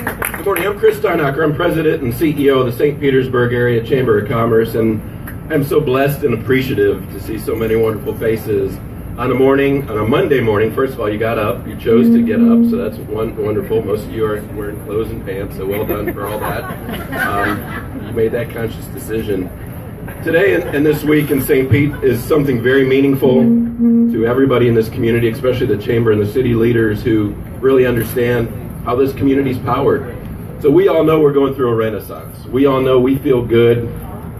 Good morning, I'm Chris Steinocher. I'm President and CEO of the St. Petersburg Area Chamber of Commerce, and I'm so blessed and appreciative to see so many wonderful faces on a Monday morning. First of all, you got up, you chose to get up, so that's wonderful. Most of you are wearing clothes and pants, so well done for all that. You made that conscious decision. Today and this week in St. Pete is something very meaningful to everybody in this community, especially the Chamber and the city leaders who really understand how this community is powered. So we all know we're going through a renaissance. We all know we feel good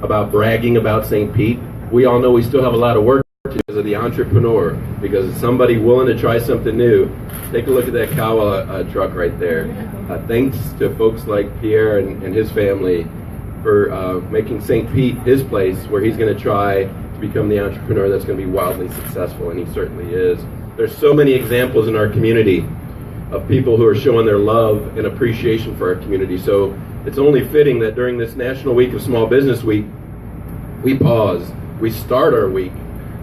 about bragging about St. Pete. We all know we still have a lot of work to do because of the entrepreneur, because it's somebody willing to try something new. Take a look at that Kawa truck right there. Thanks to folks like Pierre and his family for making St. Pete his place where he's going to try to become the entrepreneur that's going to be wildly successful, and he certainly is. There's so many examples in our community of people who are showing their love and appreciation for our community. So it's only fitting that during this National Week of Small Business Week, we pause, we start our week,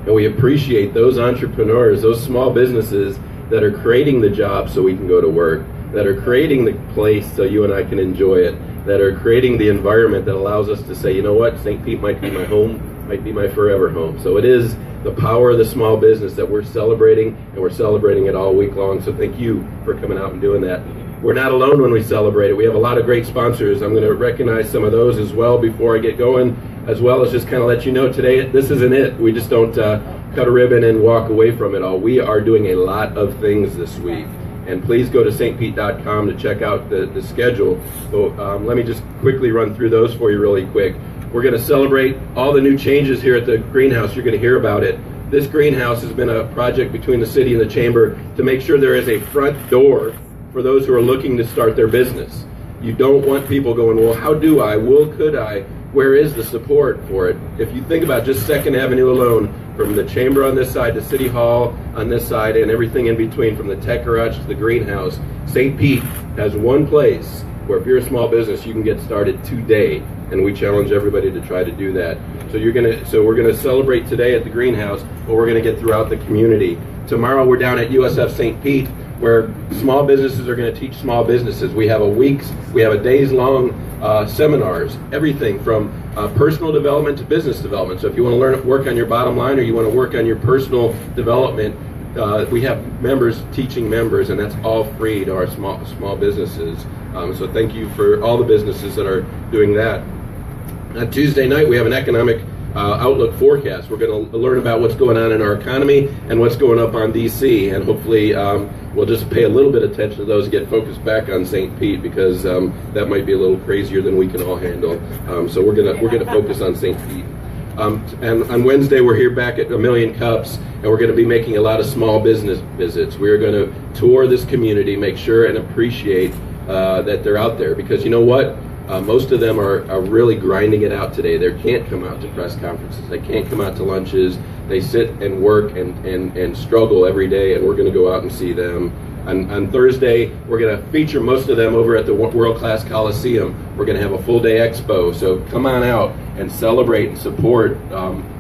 and we appreciate those entrepreneurs, those small businesses that are creating the jobs so we can go to work, that are creating the place so you and I can enjoy it, that are creating the environment that allows us to say, you know what, St. Pete might be my home, might be my forever home. So it is the power of the small business that we're celebrating, and we're celebrating it all week long. So thank you for coming out and doing that. We're not alone when we celebrate it. We have a lot of great sponsors. I'm going to recognize some of those as well before I get going, as well as just kind of let you know today, this isn't it. We just don't cut a ribbon and walk away from it all. We are doing a lot of things this week. And please go to stpete.com to check out the schedule. So let me just quickly run through those for you really quick. We're going to celebrate all the new changes here at the greenhouse. You're going to hear about it. This greenhouse has been a project between the city and the chamber to make sure there is a front door for those who are looking to start their business. You don't want people going, well, how do I? Well, could I? Where is the support for it? If you think about just 2nd Avenue alone, from the chamber on this side to City Hall on this side and everything in between, from the tech garage to the greenhouse, St. Pete has one place where if you're a small business, you can get started today. And we challenge everybody to try to do that. So we're gonna celebrate today at the greenhouse, but we're gonna get throughout the community. Tomorrow we're down at USF St. Pete, where small businesses are going to teach small businesses. We have a days-long seminars, everything from personal development to business development. So if you want to work on your bottom line, or you want to work on your personal development, we have members teaching members, and that's all free to our small businesses. So thank you for all the businesses that are doing that. Tuesday night we have an economic outlook forecast. We're going to learn about what's going on in our economy and what's going up on DC, and hopefully we'll just pay a little bit of attention to those and get focused back on St. Pete, because that might be a little crazier than we can all handle. So we're gonna focus on St. Pete. And on Wednesday we're here back at A Million Cups, and we're going to be making a lot of small business visits. We're going to tour this community, make sure and appreciate that they're out there, because you know what? Most of them are really grinding it out today. They can't come out to press conferences. They can't come out to lunches. They sit and work and struggle every day, and we're going to go out and see them. On Thursday, we're going to feature most of them over at the World Class Coliseum. We're going to have a full day expo, so come on out and celebrate and support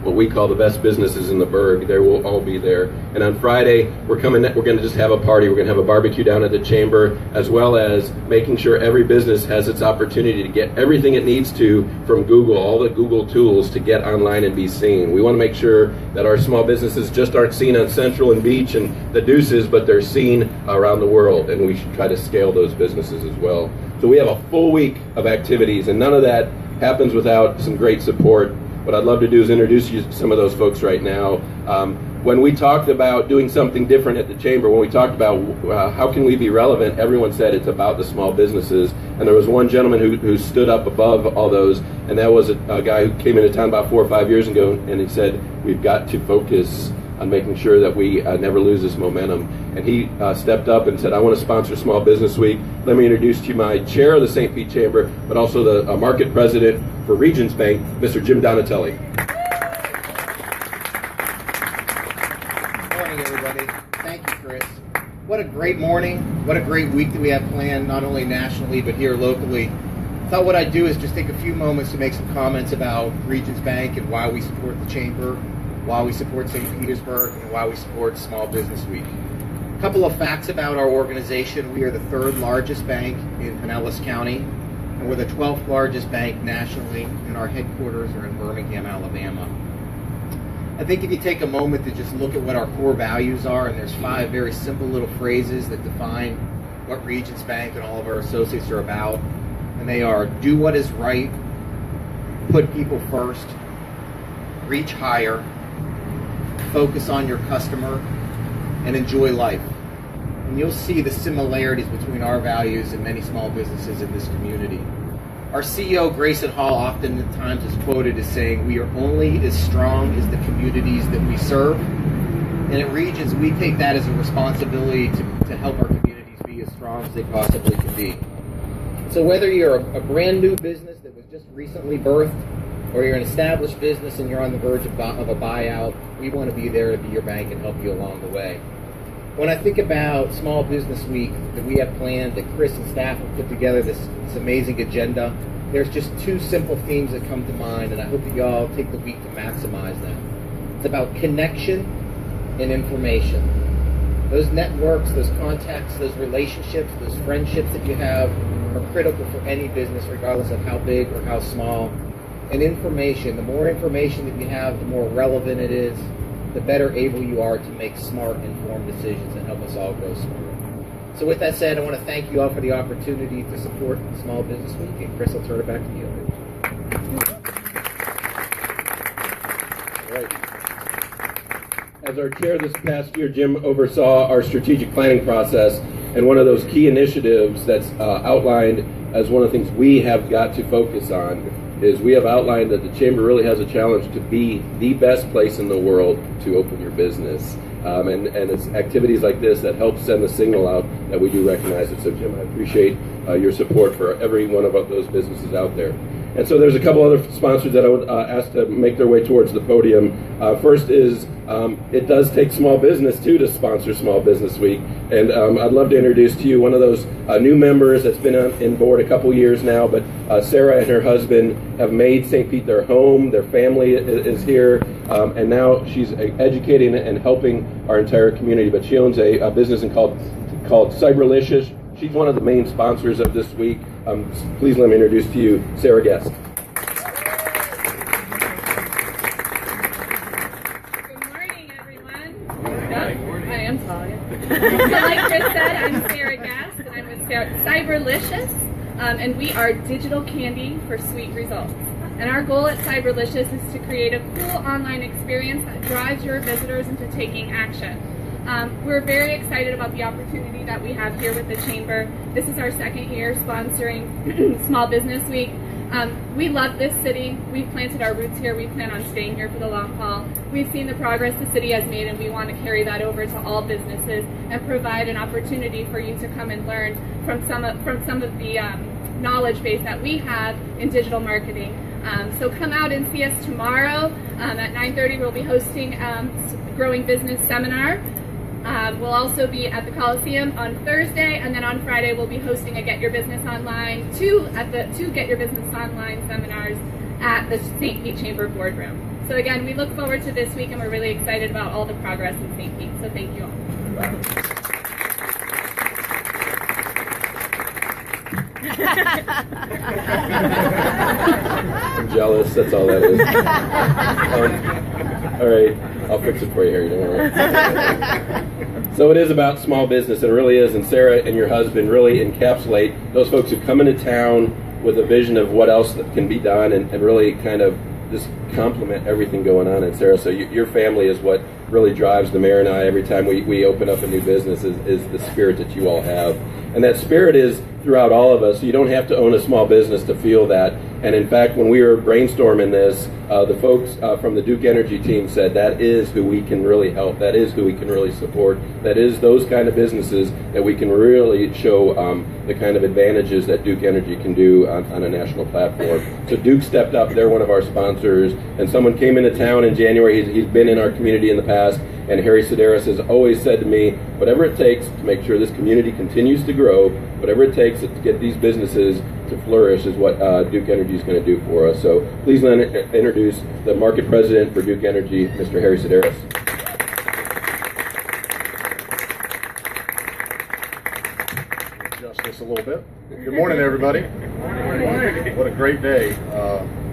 what we call the best businesses in the Burg. They will all be there. And on Friday, we're going to just have a party. We're going to have a barbecue down at the chamber, as well as making sure every business has its opportunity to get everything it needs to from Google, all the Google tools to get online and be seen. We want to make sure that our small businesses just aren't seen on Central and Beach and the Deuces, but they're seen around the world, and we should try to scale those businesses as well. So we have a full week of activities, and none of that happens without some great support. What I'd love to do is introduce you to some of those folks right now. When we talked about doing something different at the chamber, when we talked about how can we be relevant, everyone said it's about the small businesses. And there was one gentleman who stood up above all those, and that was a guy who came into town about 4 or 5 years ago, and he said, we've got to focus on making sure that we never lose this momentum. And he stepped up and said, I want to sponsor Small Business Week. Let me introduce to you my chair of the St. Pete Chamber, but also the market president for Regions Bank, Mr. Jim Donatelli. Good morning, everybody. Thank you, Chris. What a great morning. What a great week that we have planned, not only nationally, but here locally. I thought what I'd do is just take a few moments to make some comments about Regions Bank and why we support the Chamber, why we support St. Petersburg, and why we support Small Business Week. A couple of facts about our organization. We are the third largest bank in Pinellas County, and we're the 12th largest bank nationally, and our headquarters are in Birmingham, Alabama. I think if you take a moment to just look at what our core values are, and there's 5 very simple little phrases that define what Regions Bank and all of our associates are about, and they are: do what is right, put people first, reach higher, focus on your customer, and enjoy life. And you'll see the similarities between our values and many small businesses in this community. Our CEO, Grayson Hall, oftentimes is quoted as saying, "We are only as strong as the communities that we serve." And at Regions, we take that as a responsibility to help our communities be as strong as they possibly can be. So whether you're a brand new business that was just recently birthed, or you're an established business and you're on the verge of a buyout, we want to be there to be your bank and help you along the way. When I think about Small Business Week that we have planned, that Chris and staff have put together this amazing agenda, there's just 2 simple themes that come to mind, and I hope that you all take the week to maximize them. It's about connection and information. Those networks, those contacts, those relationships, those friendships that you have are critical for any business, regardless of how big or how small. And information, the more information that you have, the more relevant it is, the better able you are to make smart, informed decisions that help us all grow smarter. So with that said, I want to thank you all for the opportunity to support Small Business Week, and Chris, I'll turn it back to you. All right. As our chair this past year, Jim oversaw our strategic planning process, and one of those key initiatives that's outlined as one of the things we have got to focus on is we have outlined that the Chamber really has a challenge to be the best place in the world to open your business. And it's activities like this that help send the signal out that we do recognize it. So Jim, I appreciate your support for every one of those businesses out there. And so there's a couple other sponsors that I would ask to make their way towards the podium. First is, it does take small business too to sponsor Small Business Week. And I'd love to introduce to you one of those new members that's been on board a couple years now, but Sarah and her husband have made St. Pete their home. Their family is here, and now she's educating and helping our entire community. But she owns a business called Cyberlicious. She's one of the main sponsors of this week. Please let me introduce to you Sarah Guest. Good morning, everyone. Good morning. I am Talia. So like Chris said, I'm Sarah Guest, and I'm with Cyberlicious, and we are digital candy for sweet results. And our goal at Cyberlicious is to create a cool online experience that drives your visitors into taking action. We're very excited about the opportunity that we have here with the Chamber. This is our 2nd year sponsoring Small Business Week. We love this city. We've planted our roots here. We plan on staying here for the long haul. We've seen the progress the city has made, and we want to carry that over to all businesses and provide an opportunity for you to come and learn from some of the knowledge base that we have in digital marketing. So come out and see us tomorrow at 9:30. We'll be hosting Growing Business Seminar. We'll also be at the Coliseum on Thursday, and then on Friday we'll be hosting a Get Your Business Online, two Get Your Business Online seminars at the St. Pete Chamber Boardroom. So again, we look forward to this week, and we're really excited about all the progress in St. Pete. So thank you all. I'm jealous, that's all that is. All right, I'll fix it for you, Harry, don't worry. So it is about small business, it really is, and Sarah and your husband really encapsulate those folks who come into town with a vision of what else can be done, and really kind of just complement everything going on. And Sarah, so your family is what really drives the mayor and I every time we open up a new business, is the spirit that you all have. And that spirit is throughout all of us. You don't have to own a small business to feel that. And in fact, when we were brainstorming this, the folks from the Duke Energy team said that is who we can really help. That is who we can really support. That is those kind of businesses that we can really show the kind of advantages that Duke Energy can do on a national platform. So Duke stepped up. They're one of our sponsors. And someone came into town in January. He's been in our community in the past. And Harry Sedaris has always said to me, whatever it takes to make sure this community continues to grow, whatever it takes to get these businesses to flourish is what Duke Energy is going to do for us. So please let me introduce the market president for Duke Energy, Mr. Harry Sedaris. morning, everybody. What a great day.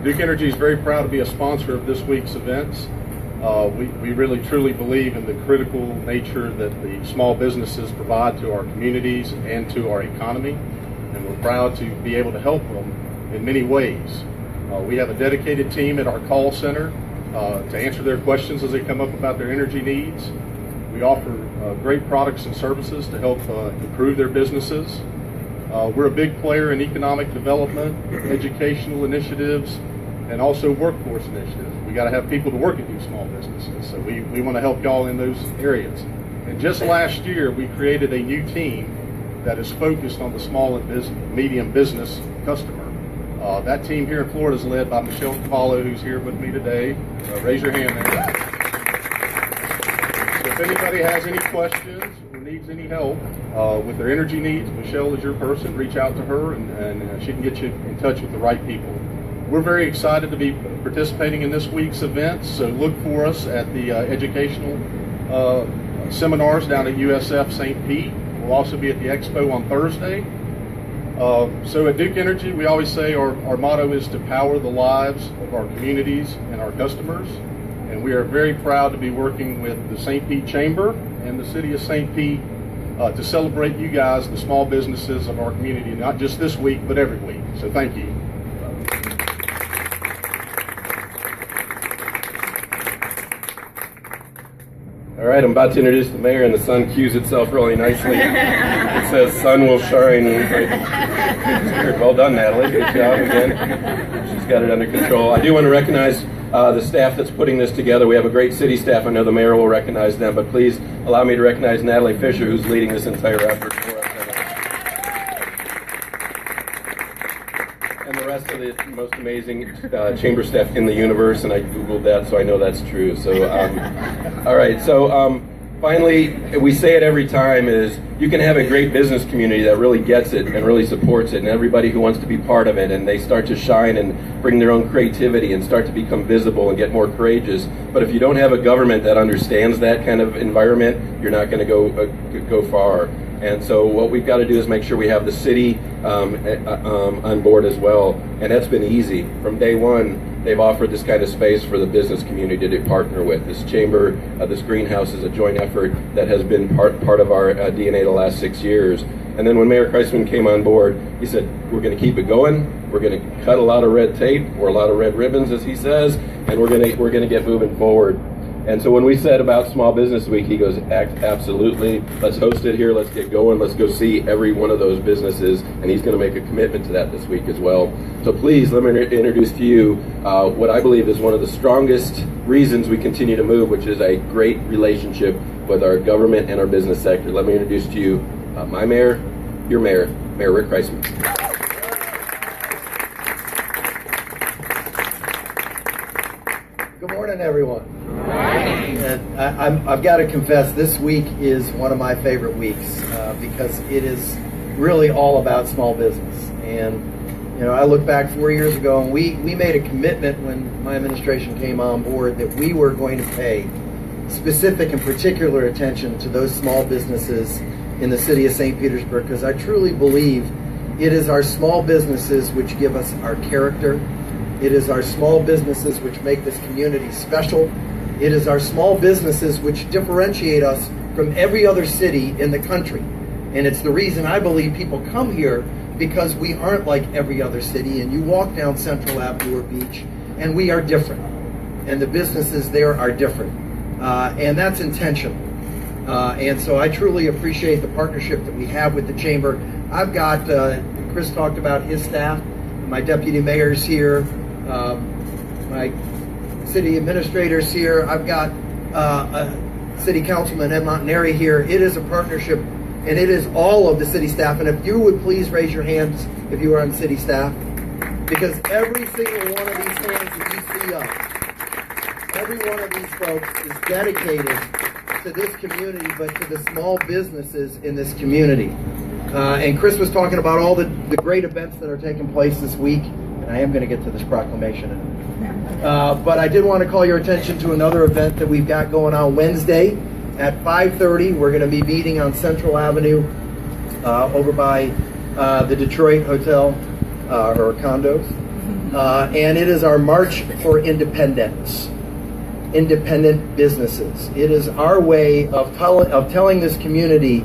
Duke Energy is very proud to be a sponsor of this week's events. We really truly believe in the critical nature that the small businesses provide to our communities and to our economy, and we're proud to be able to help them in many ways. We have a dedicated team at our call center to answer their questions as they come up about their energy needs. We offer great products and services to help improve their businesses. We're a big player in economic development, educational initiatives, and also workforce initiatives. We got to have people to work at these small businesses, so we want to help y'all in those areas. And just last year, we created a new team that is focused on the small and medium business customer. That team here in Florida is led by Michelle Cavallo, who's here with me today. Raise your hand there. So if anybody has any questions or needs any help with their energy needs, Michelle is your person. Reach out to her, and she can get you in touch with the right people. We're very excited to be participating in this week's events, so look for us at the educational seminars down at USF St. Pete. We'll also be at the Expo on Thursday. So at Duke Energy, we always say our motto is to power the lives of our communities and our customers. And we are very proud to be working with the St. Pete Chamber and the City of St. Pete to celebrate you guys, the small businesses of our community, not just this week, but every week. So thank you. All right, I'm about to introduce the mayor, and the sun cues itself really nicely. It says, "Sun will shine." Well done, Natalie. Good job again. She's got it under control. I do want to recognize the staff that's putting this together. We have a great city staff. I know the mayor will recognize them, but please allow me to recognize Natalie Fisher, who's leading this entire effort for us. And the rest of the most amazing chamber staff in the universe, and I Googled that, so I know that's true. So, all right, so finally, we say it every time, is you can have a great business community that really gets it and really supports it, and everybody who wants to be part of it, and they start to shine and bring their own creativity and start to become visible and get more courageous. But if you don't have a government that understands that kind of environment, you're not going to go far. And so what we've got to do is make sure we have the city on board as well. And that's been easy. From day one, they've offered this kind of space for the business community to partner with. This chamber, this greenhouse is a joint effort that has been part of our DNA the last 6 years. And then when Mayor Kriseman came on board, he said, we're going to keep it going. We're going to cut a lot of red tape, or a lot of red ribbons, as he says, and we're going to get moving forward. And so when we said about Small Business Week, he goes, absolutely, let's host it here, let's get going, let's go see every one of those businesses, and he's going to make a commitment to that this week as well. So please, let me introduce to you what I believe is one of the strongest reasons we continue to move, which is a great relationship with our government and our business sector. Let me introduce to you my mayor, your mayor, Mayor Rick Kriseman. Good morning, everyone. I've got to confess, this week is one of my favorite weeks because it is really all about small business. And you know, I look back 4 years ago, and we made a commitment when my administration came on board that we were going to pay specific and particular attention to those small businesses in the city of St. Petersburg, because I truly believe it is our small businesses which give us our character. It is our small businesses which make this community special. It is our small businesses which differentiate us from every other city in the country. And it's the reason I believe people come here, because we aren't like every other city. And you walk down Central Avenue or Beach, and we are different. And the businesses there are different. And that's intentional. And so I truly appreciate the partnership that we have with the Chamber. I've got, Chris talked about his staff, my deputy mayor's here, my city administrators here. I've got City Councilman Ed Montanari here. It is a partnership, and it is all of the city staff. And if you would please raise your hands if you are on city staff, because every single one of these hands that you see up, every one of these folks is dedicated to this community, but to the small businesses in this community. And Chris was talking about all the great events that are taking place this week, and I am going to get to this proclamation in a minute. But I did want to call your attention to another event that we've got going on Wednesday at 5:30. We're going to be meeting on Central Avenue over by the Detroit Hotel or condos. And it is our March for Independence. Independent businesses. It is our way of telling this community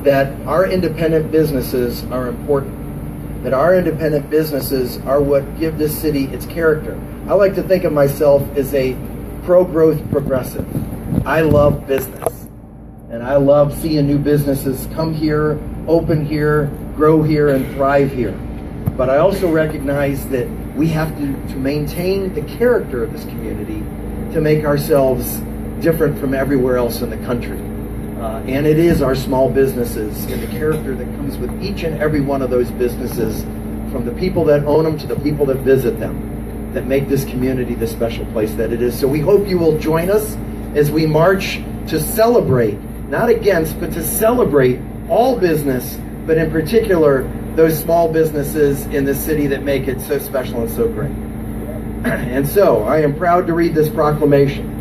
that our independent businesses are important, that our independent businesses are what give this city its character. I like to think of myself as a pro-growth progressive. I love business, and I love seeing new businesses come here, open here, grow here, and thrive here. But I also recognize that we have to maintain the character of this community to make ourselves different from everywhere else in the country. And it is our small businesses and the character that comes with each and every one of those businesses, from the people that own them to the people that visit them, that make this community the special place that it is. So we hope you will join us as we march to celebrate, not against, but to celebrate all business, but in particular, those small businesses in the city that make it so special and so great. And so, I am proud to read this proclamation.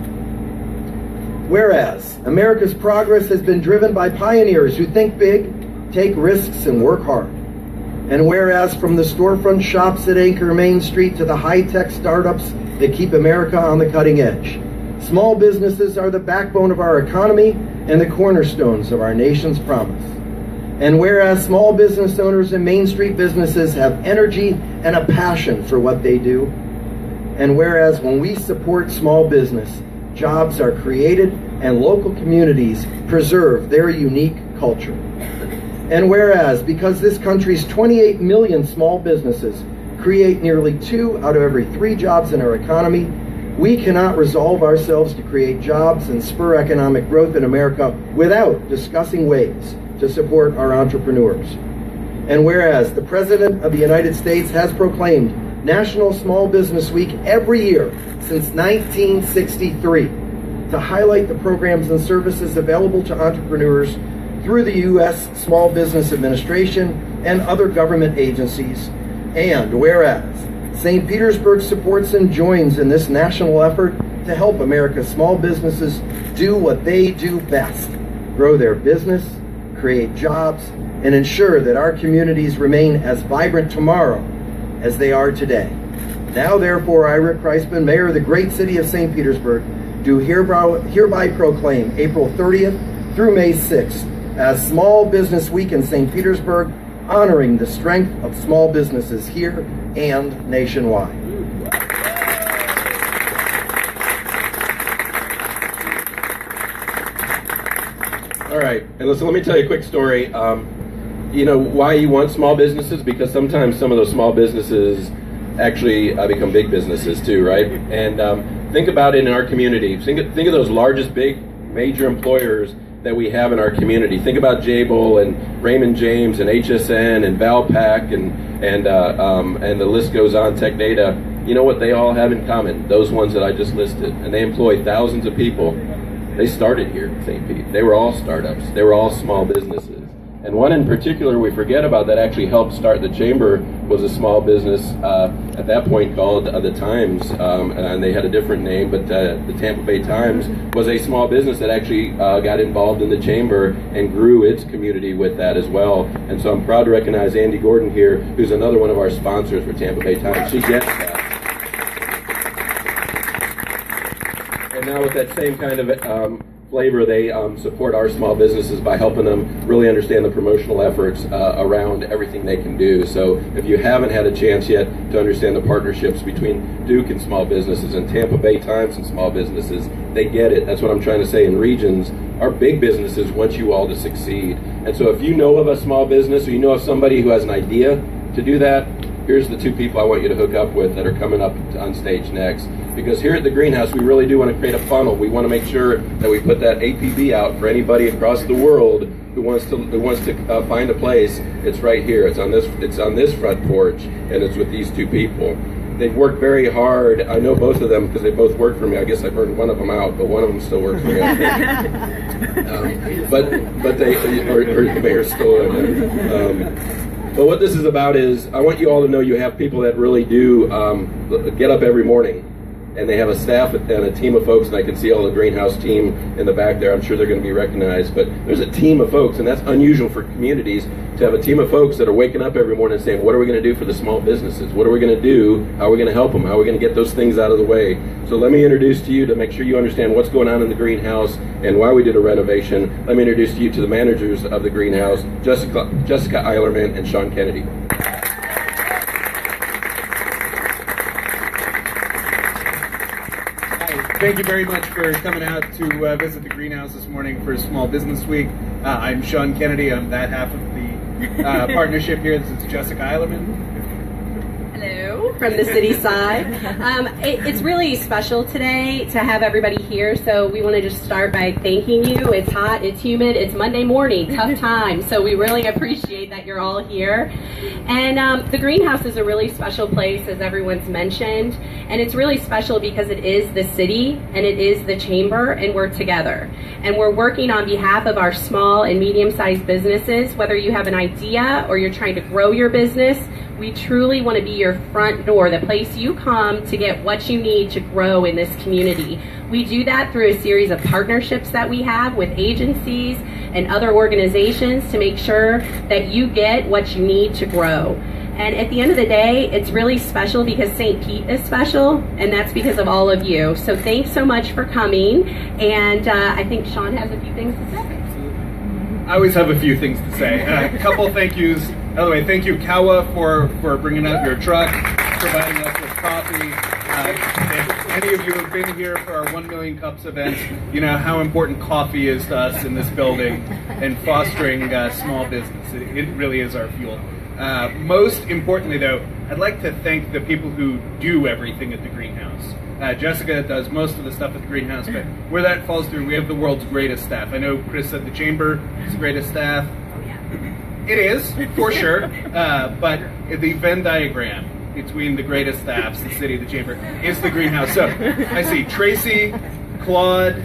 Whereas, America's progress has been driven by pioneers who think big, take risks, and work hard. And whereas, from the storefront shops that anchor Main Street to the high-tech startups that keep America on the cutting edge, small businesses are the backbone of our economy and the cornerstones of our nation's promise. And whereas small business owners and Main Street businesses have energy and a passion for what they do, and whereas when we support small business, jobs are created and local communities preserve their unique culture. And whereas, because this country's 28 million small businesses create nearly 2 out of every 3 jobs in our economy, we cannot resolve ourselves to create jobs and spur economic growth in America without discussing ways to support our entrepreneurs. And whereas the President of the United States has proclaimed National Small Business Week every year since 1963 to highlight the programs and services available to entrepreneurs through the U.S. Small Business Administration and other government agencies. And whereas St. Petersburg supports and joins in this national effort to help America's small businesses do what they do best: grow their business, create jobs, and ensure that our communities remain as vibrant tomorrow as they are today. Now, therefore, I, Rick Kriseman, Mayor of the great city of St. Petersburg, do hereby proclaim April 30th through May 6th as Small Business Week in St. Petersburg, honoring the strength of small businesses here and nationwide. All right, and listen, let me tell you a quick story. You know why you want small businesses? Because sometimes some of those small businesses actually become big businesses too, right? And think about it in our community. Think of those largest, big, major employers that we have in our community. Think about Jabil and Raymond James and HSN and Valpak and the list goes on, Tech Data. You know what they all have in common? Those ones that I just listed. And they employ thousands of people. They started here in St. Pete. They were all startups. They were all small businesses. And one in particular we forget about that actually helped start the Chamber was a small business at that point called the Times, and they had a different name, but the Tampa Bay Times was a small business that actually got involved in the Chamber and grew its community with that as well. And so I'm proud to recognize Andy Gordon here, who's another one of our sponsors for Tampa Bay Times. She gets that. And now with that same kind of flavor, they support our small businesses by helping them really understand the promotional efforts around everything they can do. So if you haven't had a chance yet to understand the partnerships between Duke and small businesses and Tampa Bay Times and small businesses, they get it. That's what I'm trying to say. In regions, our big businesses want you all to succeed. And so if you know of a small business or you know of somebody who has an idea to do that, here's the 2 people I want you to hook up with that are coming up on stage next. Because here at the Greenhouse, we really do want to create a funnel. We want to make sure that we put that APB out for anybody across the world who wants to find a place. It's right here. It's on this front porch, and it's with these 2 people. They've worked very hard. I know both of them because they both work for me. I guess I burned one of them out, but one of them still works for me. But they're still in there. But what this is about is I want you all to know you have people that really do get up every morning and they have a staff and a team of folks, and I can see all the greenhouse team in the back there. I'm sure they're going to be recognized, but there's a team of folks, and that's unusual for communities to have a team of folks that are waking up every morning and saying, what are we going to do for the small businesses? What are we going to do? How are we going to help them? How are we going to get those things out of the way? So let me introduce to you, to make sure you understand what's going on in the greenhouse and why we did a renovation, let me introduce to you to the managers of the greenhouse, Jessica Eilerman and Sean Kennedy. Thank you very much for coming out to visit the greenhouse this morning for Small Business Week. I'm Sean Kennedy. I'm that half of the partnership here. This is Jessica Eilerman. Hello, from the city side. It's really special today to have everybody here, so we want to just start by thanking you. It's hot, it's humid, it's Monday morning, tough time, so we really appreciate that you're all here. And the greenhouse is a really special place, as everyone's mentioned, and it's really special because it is the city and it is the chamber, and we're together. And we're working on behalf of our small and medium-sized businesses. Whether you have an idea or you're trying to grow your business, we truly want to be your front door, the place you come to get what you need to grow in this community. We do that through a series of partnerships that we have with agencies and other organizations to make sure that you get what you need to grow. And at the end of the day, it's really special because St. Pete is special, and that's because of all of you. So thanks so much for coming, and I think Sean has a few things to say. I always have a few things to say. A couple thank yous. By the way, thank you, Kawa, for bringing out your truck, providing us with coffee. If any of you have been here for our 1 Million Cups events, you know how important coffee is to us in this building and fostering small business. It really is our fuel. Most importantly, though, I'd like to thank the people who do everything at the greenhouse. Jessica does most of the stuff at the greenhouse, but where that falls through, we have the world's greatest staff. I know Chris said the chamber is the greatest staff. It is, for sure, but the Venn diagram between the greatest staffs, the city, the chamber, is the greenhouse. So I see Tracy, Claude,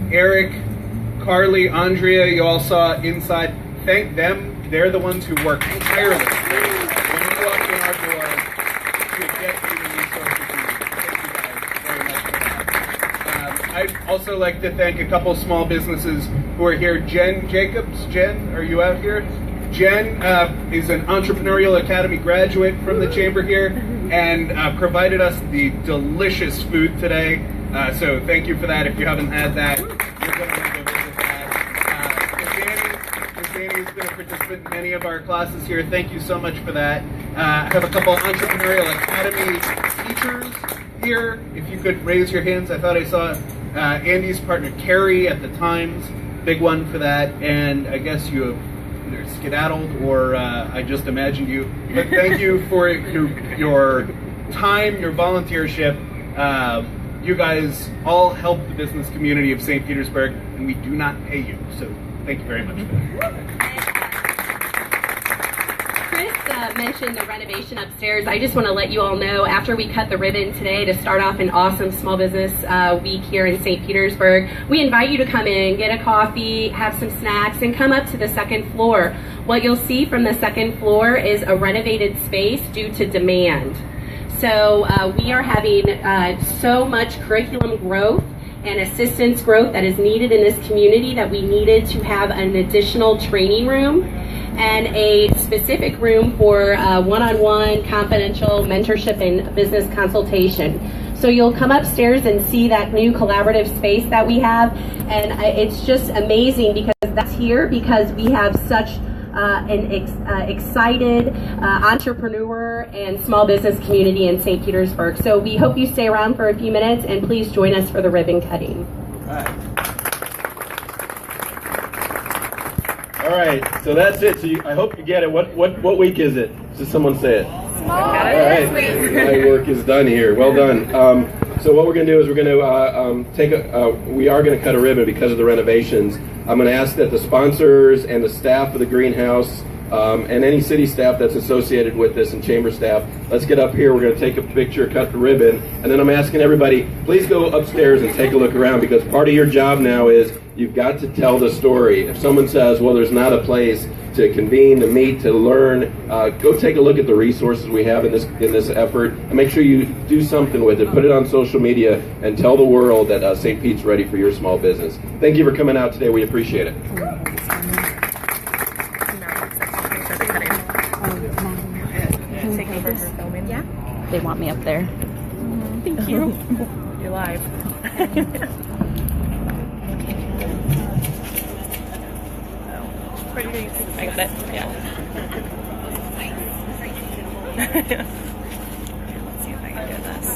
Eric, Carly, Andrea, you all saw inside. Thank them. They're the ones who work tirelessly when you walk in our door to get you the resources you need. Thank you guys very much for that. I'd also like to thank a couple small businesses who are here. Jen Jacobs. Jen, are you out here? Jen is an Entrepreneurial Academy graduate from the chamber here and provided us the delicious food today. So thank you for that. If you haven't had that, you're going to want to go visit that. Ms. Danny has been a participant in many of our classes here. Thank you so much for that. I have a couple Entrepreneurial Academy teachers here. If you could raise your hands. I thought I saw Andy's partner Carrie at the Times. Big one for that. And I guess you have either skedaddled or I just imagined you. But thank you for your time, your volunteership. You guys all help the business community of St. Petersburg, and we do not pay you. So thank you very much for that. Chris mentioned the renovation upstairs. I just want to let you all know, after we cut the ribbon today to start off an awesome small business week here in St. Petersburg, we invite you to come in, get a coffee, have some snacks, and come up to the second floor. What you'll see from the second floor is a renovated space due to demand. So we are having so much curriculum growth and assistance growth that is needed in this community that we needed to have an additional training room and a specific room for one-on-one confidential mentorship and business consultation. So you'll come upstairs and see that new collaborative space that we have, and it's just amazing because that's here because we have such an excited entrepreneur and small business community in St. Petersburg. So we hope you stay around for a few minutes and please join us for the ribbon cutting. All right, so that's it. So I hope you get it. What week is it? Just someone say it. Small Business Week. My work is done here. Well done. So what we're going to do is we're going to we are going to cut a ribbon because of the renovations. I'm going to ask that the sponsors and the staff of the greenhouse and any city staff that's associated with this and chamber staff, let's get up here. We're going to take a picture, cut the ribbon, and then I'm asking everybody, please go upstairs and take a look around because part of your job now is you've got to tell the story. If someone says, well, there's not a place, to convene, to meet, to learn. Go take a look at the resources we have in this effort, and make sure you do something with it. Put it on social media and tell the world that St. Pete's ready for your small business. Thank you for coming out today. We appreciate it. Yeah. They want me up there. Thank you. You're live. I got it. Yeah. Let's see if I can do this.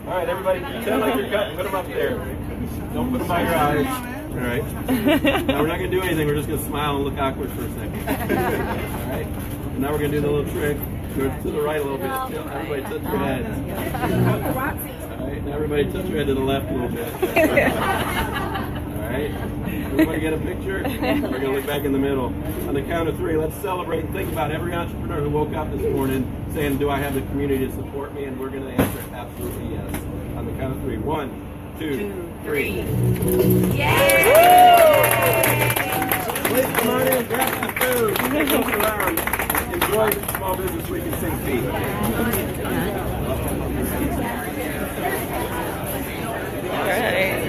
All right, everybody, pretend like you're cutting. Put them up there. Don't put them by your eyes. All right. Now we're not going to do anything. We're just going to smile and look awkward for a second. All right. And now we're going to do the little trick. Go to the right a little bit. Everybody touch your heads. All right. Now everybody touch your head to the left a little bit. All right. Everybody get a picture? We're going to look back in the middle. On the count of 3, let's celebrate and think about every entrepreneur who woke up this morning saying, do I have the community to support me? And we're going to answer absolutely yes. On the count of 3. 1, 2, 3. Yay! Please come on in, grab some food. Look around. Enjoy the Small Business Week in St. Pete. All right.